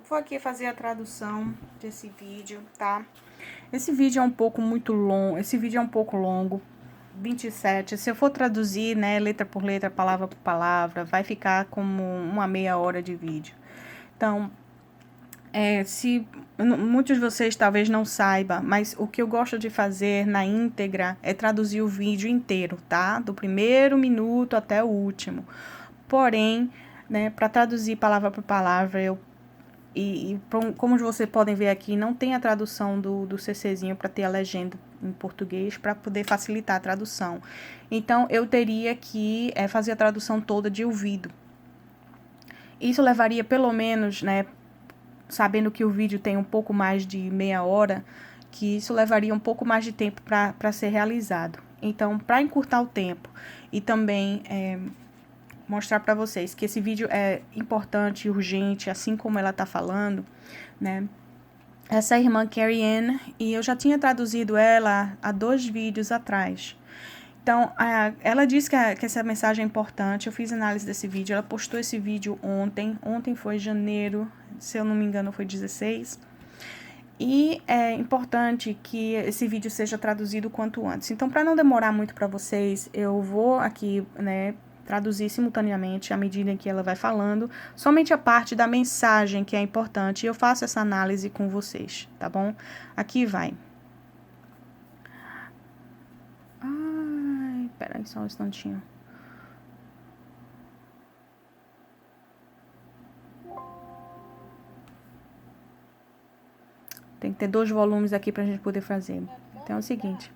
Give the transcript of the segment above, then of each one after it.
Vou aqui fazer a tradução desse vídeo, tá? Esse vídeo é um pouco muito longo, esse vídeo é um pouco longo, 27. Se eu for traduzir, né, letra por letra, palavra por palavra, vai ficar como uma meia hora de vídeo. Então, se muitos de vocês talvez não saibam, mas o que eu gosto de fazer na íntegra é traduzir o vídeo inteiro, tá? Do primeiro minuto até o último. Porém, né, para traduzir palavra por palavra, como vocês podem ver aqui, não tem a tradução do CCzinho para ter a legenda em português para poder facilitar a tradução. Então, eu teria que fazer a tradução toda de ouvido. Isso levaria pelo menos, né, sabendo que o vídeo tem um pouco mais de meia hora, que isso levaria um pouco mais de tempo para ser realizado. Então, para encurtar o tempo e também mostrar para vocês que esse vídeo é importante e urgente, assim como ela está falando, né? Essa é a irmã Carrie Ann, e eu já tinha traduzido ela há 2 vídeos atrás. Então, ela disse que essa mensagem é importante. Eu fiz análise desse vídeo. Ela postou esse vídeo ontem. Ontem foi janeiro, se eu não me engano, foi 16. E é importante que esse vídeo seja traduzido o quanto antes. Então, para não demorar muito para vocês, eu vou aqui, né, traduzir simultaneamente à medida que ela vai falando, somente a parte da mensagem que é importante. E eu faço essa análise com vocês, tá bom? Aqui vai. Peraí, só um instantinho. Tem que ter 2 volumes aqui pra gente poder fazer. Então é o seguinte.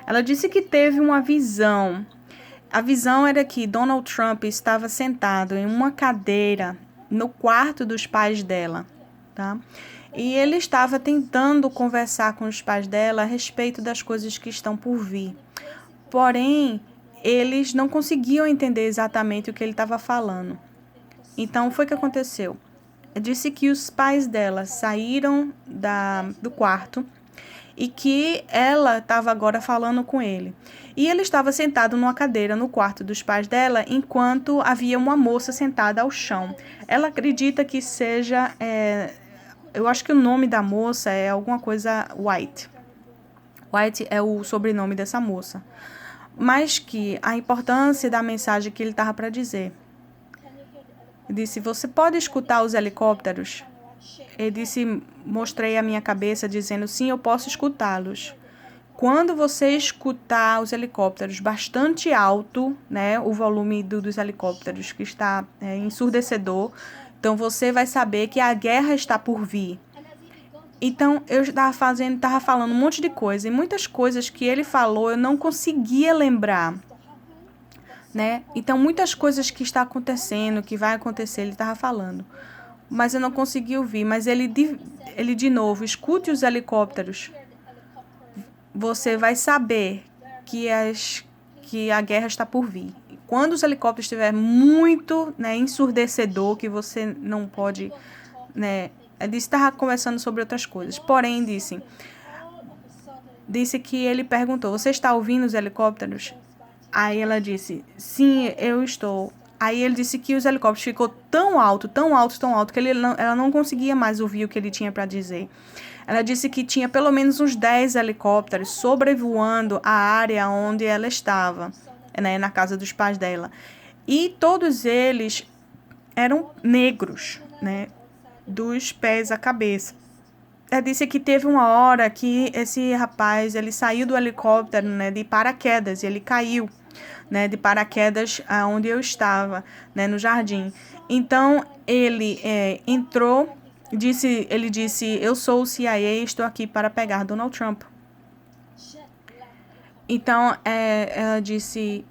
Ela disse que teve uma visão. A visão era que Donald Trump estava sentado em uma cadeira no quarto dos pais dela, tá? E ele estava tentando conversar com os pais dela a respeito das coisas que estão por vir. Porém, eles não conseguiam entender exatamente o que ele estava falando. Então, foi o que aconteceu. Disse que os pais dela saíram do quarto e que ela estava agora falando com ele. E ele estava sentado numa cadeira no quarto dos pais dela, enquanto havia uma moça sentada ao chão. Ela acredita que seja... eu acho que o nome da moça é alguma coisa White. White é o sobrenome dessa moça. Mas que a importância da mensagem que ele estava para dizer. Ele disse, você pode escutar os helicópteros? Ele disse, mostrei a minha cabeça dizendo, sim, eu posso escutá-los. Quando você escutar os helicópteros bastante alto, né, o volume dos helicópteros que está ensurdecedor, então você vai saber que a guerra está por vir. Então, eu estava falando um monte de coisa, e muitas coisas que ele falou eu não conseguia lembrar, né? Então, muitas coisas que está acontecendo, que vai acontecer, ele estava falando, mas eu não consegui ouvir. Mas ele de novo, escute os helicópteros. Você vai saber que a guerra está por vir. Quando os helicópteros estiver muito, né, ensurdecedor, que você não pode, né, ele estava conversando sobre outras coisas. Porém, disse que ele perguntou, você está ouvindo os helicópteros? Aí ela disse, sim, eu estou. Aí ele disse que os helicópteros ficou tão alto, tão alto, tão alto, que ela não conseguia mais ouvir o que ele tinha para dizer. Ela disse que tinha pelo menos uns 10 helicópteros sobrevoando a área onde ela estava, né, na casa dos pais dela. E todos eles eram negros, né, dos pés à cabeça. Ela disse que teve uma hora que esse rapaz, ele saiu do helicóptero, né, de paraquedas, e ele caiu, né, de paraquedas onde eu estava, né, no jardim. Então, ele entrou, ele disse, eu sou o CIA, estou aqui para pegar Donald Trump. Então, ela disse,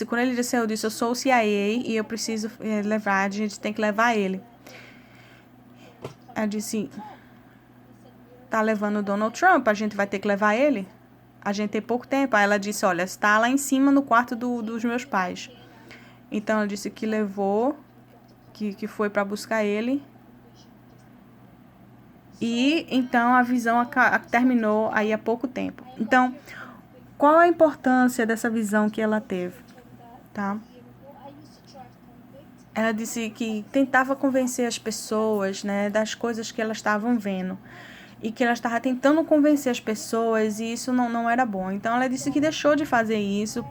quando ele disse, eu disse, eu sou o CIA e eu preciso levar, a gente tem que levar ele. Ela disse, tá levando o Donald Trump, a gente vai ter que levar ele? A gente tem pouco tempo. Aí ela disse, olha, está lá em cima no quarto dos meus pais. Então, ela disse que levou, que foi para buscar ele. E, então, a visão terminou aí há pouco tempo. Então, qual a importância dessa visão que ela teve? Tá? ela disse que tentava convencer as pessoas, né, das coisas que elas estavam vendo. E que ela estava tentando convencer as pessoas e isso não era bom. Então, ela disse que deixou de fazer isso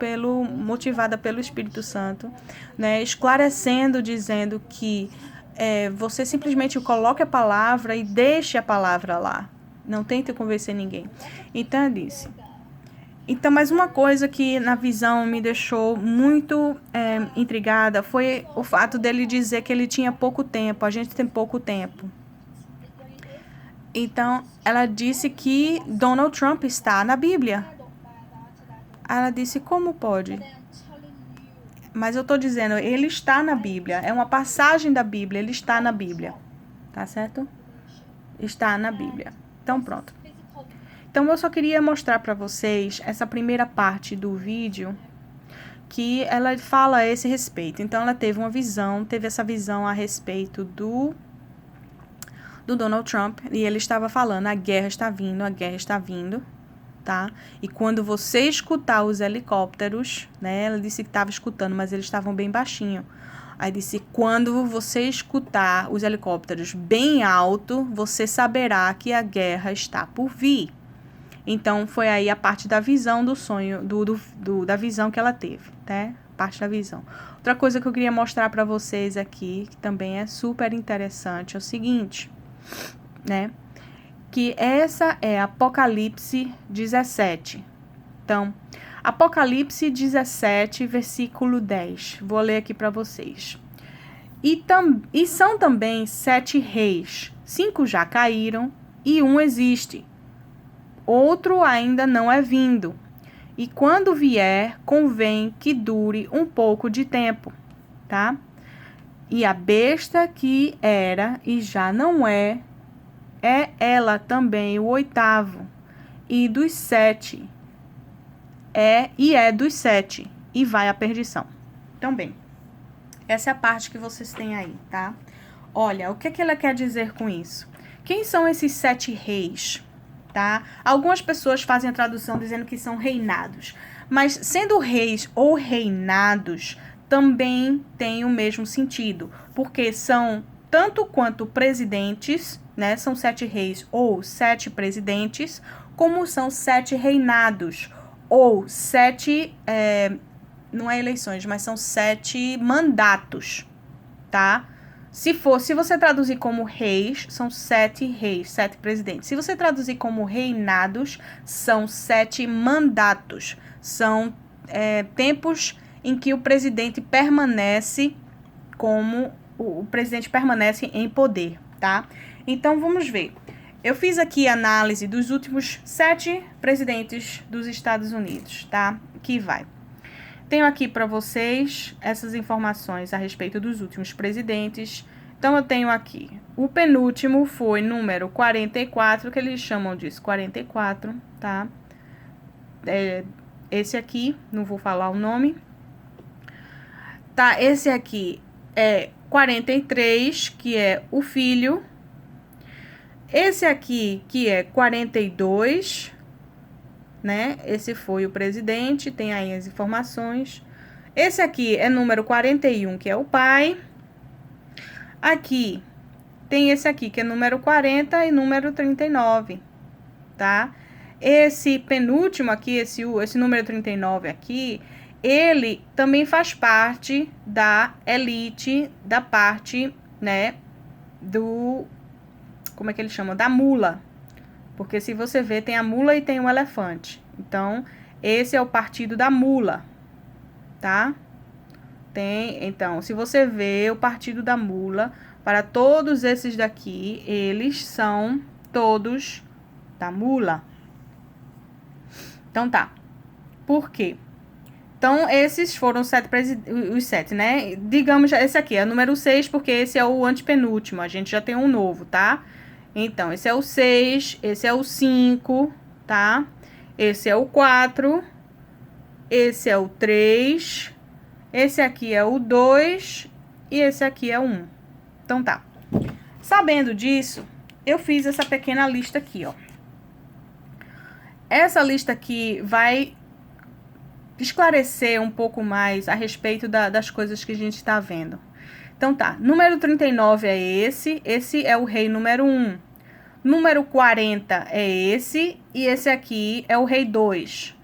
motivada pelo Espírito Santo, né, esclarecendo, dizendo que você simplesmente coloque a palavra e deixe a palavra lá. Não tente convencer ninguém. Então, ela disse... Então, mais uma coisa que na visão me deixou muito intrigada foi o fato dele dizer que ele tinha pouco tempo. A gente tem pouco tempo. Então, ela disse que Donald Trump está na Bíblia. Ela disse, como pode? Mas eu estou dizendo, ele está na Bíblia. É uma passagem da Bíblia, ele está na Bíblia. Tá certo? Está na Bíblia. Então, pronto. Então, eu só queria mostrar para vocês essa primeira parte do vídeo que ela fala a esse respeito. Então, ela teve essa visão a respeito do Donald Trump, e ele estava falando, a guerra está vindo, tá? E quando você escutar os helicópteros, né, ela disse que estava escutando, mas eles estavam bem baixinho. Aí disse, quando você escutar os helicópteros bem alto, você saberá que a guerra está por vir. Então, foi aí a parte da visão do sonho, da visão que ela teve, tá? Parte da visão. Outra coisa que eu queria mostrar para vocês aqui, que também é super interessante, é o seguinte... né? Que essa é Apocalipse 17. Então, Apocalipse 17, versículo 10. Vou ler aqui para vocês. E são também 7 reis. 5 já caíram e um existe. Outro ainda não é vindo. E quando vier, convém que dure um pouco de tempo, tá? E a besta que era e já não é ela também o 8º, e dos 7, é dos 7, e vai à perdição. Então, bem, essa é a parte que vocês têm aí, tá? Olha, o que ela quer dizer com isso? Quem são esses 7 reis, tá? Algumas pessoas fazem a tradução dizendo que são reinados, mas sendo reis ou reinados, também tem o mesmo sentido, porque são tanto quanto presidentes, né, são 7 reis ou 7 presidentes, como são 7 reinados, ou 7, não é eleições, mas são 7 mandatos, tá? Se você traduzir como reis, são 7 reis, 7 presidentes. Se você traduzir como reinados, são 7 mandatos. São tempos em que o presidente permanece o presidente permanece em poder, tá? Então, vamos ver. Eu fiz aqui a análise dos últimos 7 presidentes dos Estados Unidos, tá? Que vai. Tenho aqui para vocês essas informações a respeito dos últimos presidentes. Então, eu tenho aqui. O penúltimo foi número 44, que eles chamam disso 44, tá? Esse aqui, não vou falar o nome. Tá, esse aqui é 43, que é o filho. Esse aqui, que é 42, né? Esse foi o presidente, tem aí as informações. Esse aqui é número 41, que é o pai. Aqui, tem esse aqui, que é número 40 e número 39, tá? Esse penúltimo aqui, esse número 39 aqui, ele também faz parte da elite, da parte, né, como é que ele chama? Da mula. Porque se você vê, tem a mula e tem o elefante. Então, esse é o partido da mula, tá? Então, se você vê o partido da mula, para todos esses daqui, eles são todos da mula. Então, tá. Por quê? Então, esses foram os 7, né? Digamos, esse aqui é o número 6, porque esse é o antepenúltimo. A gente já tem um novo, tá? Então, esse é o 6, esse é o 5, tá? Esse é o 4, esse é o 3, esse aqui é o 2 e esse aqui é o 1. Então, tá. Sabendo disso, eu fiz essa pequena lista aqui, ó. Essa lista aqui vai esclarecer um pouco mais a respeito das coisas que a gente está vendo. Então tá, número 39 é esse é o rei número 1. Número 40 é esse, e esse aqui é o rei 2.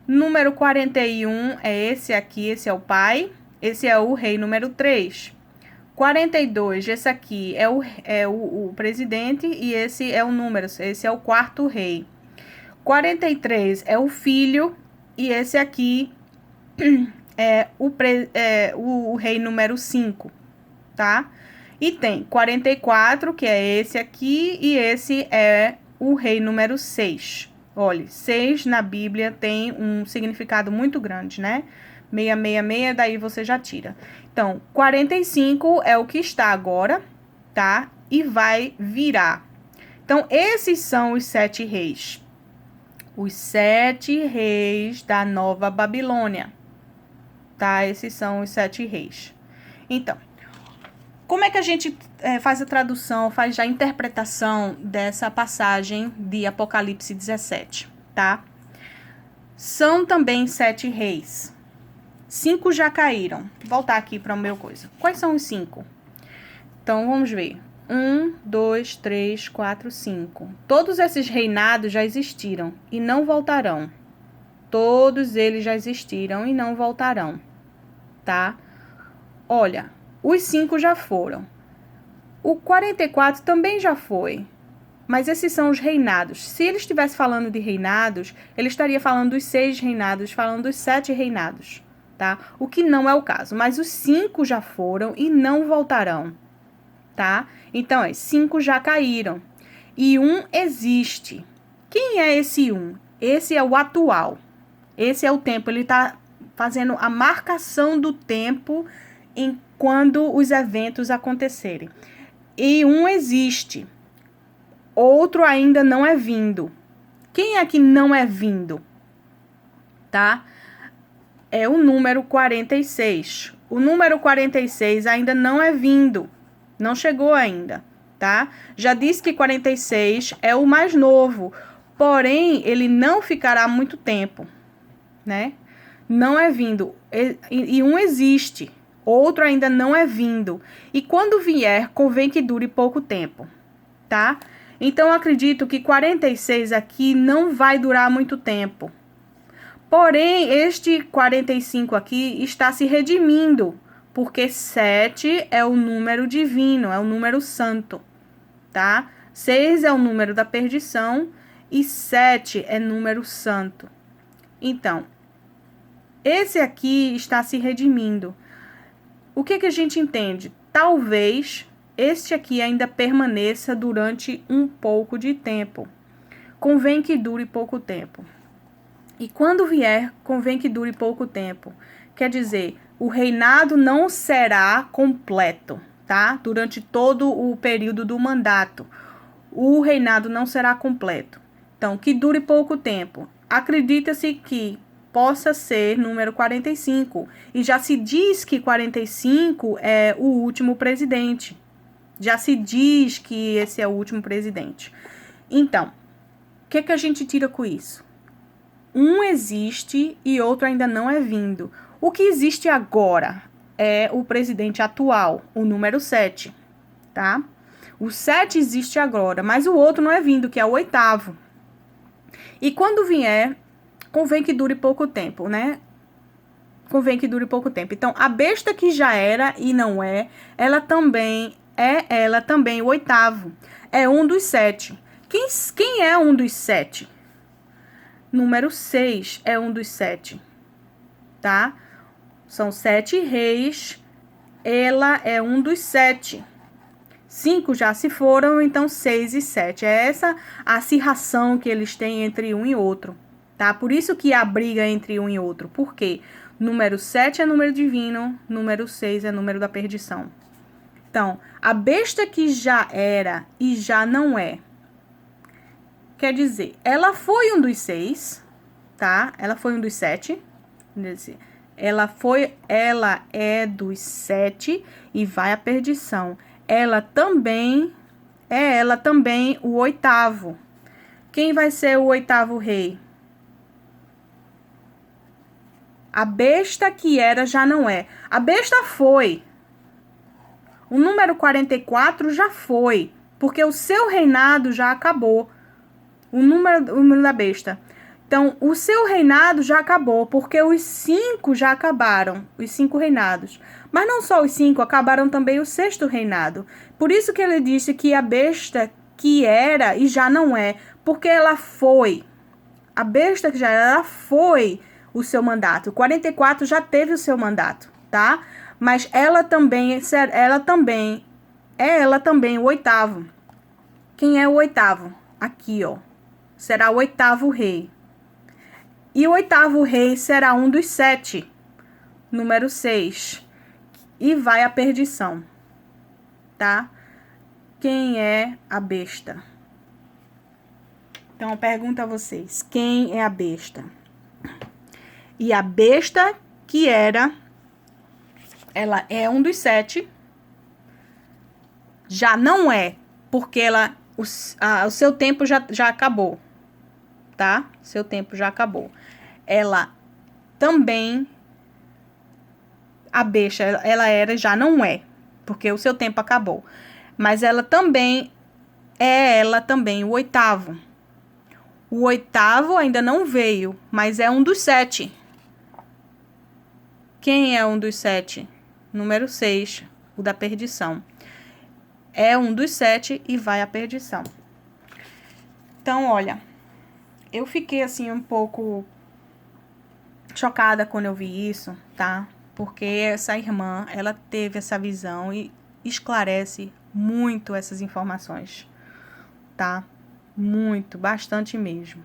Número 41 é esse aqui, esse é o pai, esse é o rei número 3. 42, esse aqui é o presidente, e esse é o número, esse é o quarto rei. 43 é o filho, e esse aqui é o rei número 5, tá? E tem 44, que é esse aqui, e esse é o rei número 6. Olha, 6 na Bíblia tem um significado muito grande, né? 666, daí você já tira. Então, 45 é o que está agora, tá? E vai virar. Então, esses são os 7 reis. Os 7 reis da Nova Babilônia, tá? Esses são os 7 reis. Então, como é que a gente faz a tradução, faz a interpretação dessa passagem de Apocalipse 17, tá? São também 7 reis. 5 já caíram. Vou voltar aqui para o meu coisa. Quais são os 5? Então, vamos ver. 1, 2, 3, 4, 5. Todos esses reinados já existiram e não voltarão. Todos eles já existiram e não voltarão, tá? Olha, os 5 já foram. O 44 também já foi. Mas esses são os reinados. Se ele estivesse falando de reinados, ele estaria falando dos 6 reinados, falando dos 7 reinados, tá? O que não é o caso. Mas os 5 já foram e não voltarão, tá? Então, 5 já caíram. E 1 existe. Quem é esse 1? Esse é o atual. Esse é o tempo. Ele está fazendo a marcação do tempo em quando os eventos acontecerem. E 1 existe. Outro ainda não é vindo. Quem é que não é vindo? Tá? É o número 46. O número 46 ainda não é vindo. Não chegou ainda, tá? Já disse que 46 é o mais novo. Porém, ele não ficará muito tempo, né? Não é vindo. E 1 existe. Outro ainda não é vindo. E quando vier, convém que dure pouco tempo, tá? Então, eu acredito que 46 aqui não vai durar muito tempo. Porém, este 45 aqui está se redimindo, porque 7 é o número divino, é o número santo, tá? 6 é o número da perdição e 7 é número santo. Então, esse aqui está se redimindo. O que a gente entende? Talvez este aqui ainda permaneça durante um pouco de tempo. Convém que dure pouco tempo. E quando vier, convém que dure pouco tempo. Quer dizer, o reinado não será completo, tá? Durante todo o período do mandato. O reinado não será completo. Então, que dure pouco tempo. Acredita-se que possa ser número 45. E já se diz que 45 é o último presidente. Já se diz que esse é o último presidente. Então, o que a gente tira com isso? 1 existe e outro ainda não é vindo. O que existe agora é o presidente atual, o número 7, tá? O 7 existe agora, mas o outro não é vindo, que é o 8º. E quando vier, convém que dure pouco tempo, né? Convém que dure pouco tempo. Então, a besta que já era e não é, ela também o 8º. É um dos 7. Quem é um dos 7? Número 6 é um dos 7, tá? São 7 reis, ela é um dos 7. 5 já se foram, então 6 e 7. É essa a acirração que eles têm entre um e outro, tá? Por isso que há briga entre um e outro. Por quê? Número 7 é número divino, número 6 é número da perdição. Então, a besta que já era e já não é, quer dizer, ela foi um dos 6, tá? Ela foi um dos 7. Ela é dos 7 e vai à perdição. Ela também o 8º. Quem vai ser o 8º rei? A besta que era já não é. A besta foi. O número 44 já foi, porque o seu reinado já acabou. O número da besta. Então, o seu reinado já acabou, porque os 5 já acabaram, os 5 reinados. Mas não só os 5, acabaram também o 6º reinado. Por isso que ele disse que a besta que era e já não é, porque ela foi. A besta que já era, ela foi o seu mandato. O 44 já teve o seu mandato, tá? Mas ela também o 8º. Quem é o 8º? Aqui, ó. Será o 8º rei. E o 8º rei será um dos 7, número 6, e vai à perdição, tá? Quem é a besta? Então, eu pergunto a vocês, quem é a besta? E a besta que era, ela é um dos 7, já não é, porque o seu tempo já acabou, tá? Seu tempo já acabou. Ela também, a besta, ela era, já não é, porque o seu tempo acabou. Mas ela também o 8º. O 8º ainda não veio, mas é um dos 7. Quem é um dos 7? Número 6, o da perdição. É um dos 7 e vai à perdição. Então, olha, eu fiquei assim um pouco chocada quando eu vi isso, tá? Porque essa irmã, ela teve essa visão e esclarece muito essas informações, tá? Muito, bastante mesmo.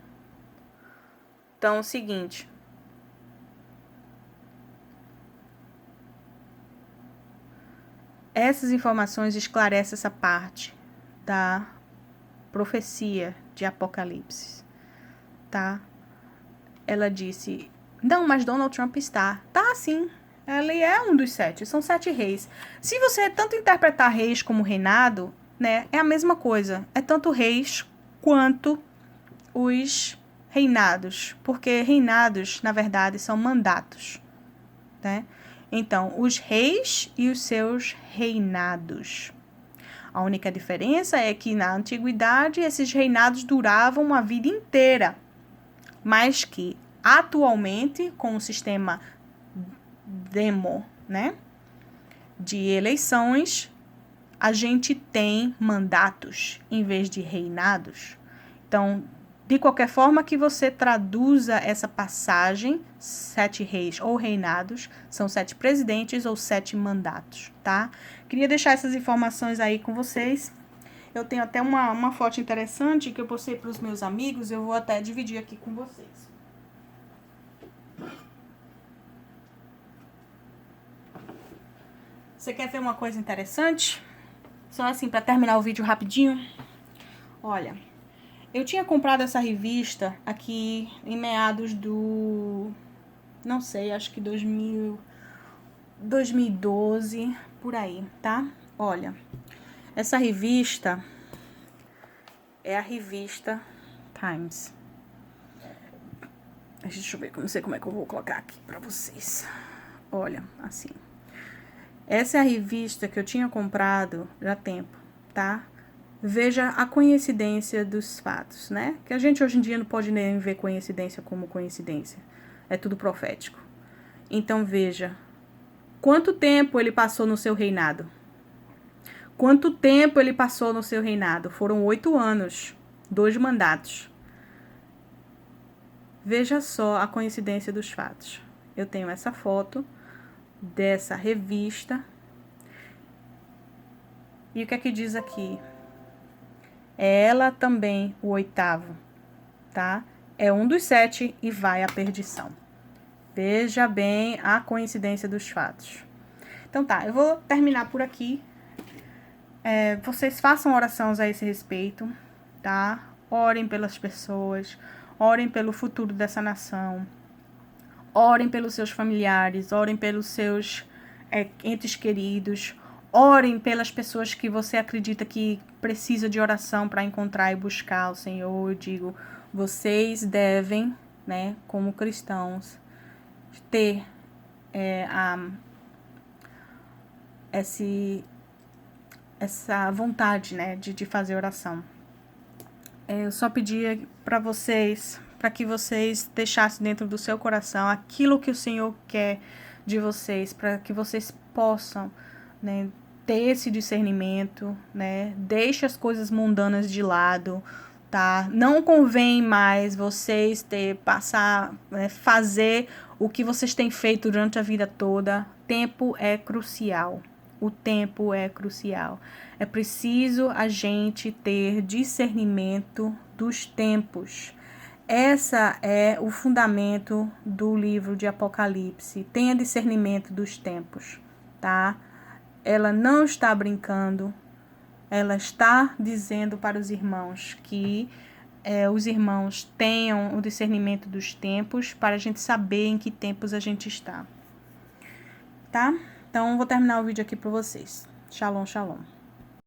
Então, é o seguinte. Essas informações esclarecem essa parte da profecia de Apocalipse, tá? Ela disse, não, mas Donald Trump está. Tá, sim. Ele é um dos 7. São 7 reis. Se você tanto interpretar reis como reinado, né, é a mesma coisa. É tanto reis quanto os reinados. Porque reinados, na verdade, são mandatos, né? Então, os reis e os seus reinados. A única diferença é que na antiguidade esses reinados duravam uma vida inteira, mas que atualmente, com o sistema né, de eleições, a gente tem mandatos em vez de reinados. Então, de qualquer forma que você traduza essa passagem, 7 reis ou reinados, são 7 presidentes ou 7 mandatos, tá? Queria deixar essas informações aí com vocês. Eu tenho até uma foto interessante que eu postei para os meus amigos, eu vou até dividir aqui com vocês. Você quer ver uma coisa interessante? Só assim, para terminar o vídeo rapidinho. Olha, eu tinha comprado essa revista aqui em meados do... não sei, acho que 2012, por aí, tá? Olha, essa revista é a revista Times. Deixa eu ver, não sei como é que eu vou colocar aqui pra vocês. Olha, assim. Essa é a revista que eu tinha comprado já há tempo, tá? Veja a coincidência dos fatos, né? Que a gente hoje em dia não pode nem ver coincidência como coincidência. É tudo profético. Então veja, quanto tempo ele passou no seu reinado? Quanto tempo ele passou no seu reinado? Foram 8 anos, 2 mandatos. Veja só a coincidência dos fatos. Eu tenho essa foto dessa revista. E o que é que diz aqui? É ela também o 8º, tá? É um dos 7 e vai à perdição. Veja bem a coincidência dos fatos. Então tá, eu vou terminar por aqui. Vocês façam orações a esse respeito, tá? Orem pelas pessoas, orem pelo futuro dessa nação. Orem pelos seus familiares, orem pelos seus entes queridos, orem pelas pessoas que você acredita que precisa de oração para encontrar e buscar o Senhor. Eu digo, vocês devem, né, como cristãos, ter essa vontade, né, de fazer oração. Eu só pedia para que vocês deixassem dentro do seu coração aquilo que o Senhor quer de vocês, para que vocês possam, né, ter esse discernimento, né? Deixe as coisas mundanas de lado, tá? Não convém mais vocês fazer o que vocês têm feito durante a vida toda. Tempo é crucial. O tempo é crucial. É preciso a gente ter discernimento dos tempos. Essa é o fundamento do livro de Apocalipse. Tenha discernimento dos tempos, tá? Ela não está brincando. Ela está dizendo para os irmãos que os irmãos tenham o discernimento dos tempos para a gente saber em que tempos a gente está. Tá? Então, vou terminar o vídeo aqui para vocês. Shalom, shalom.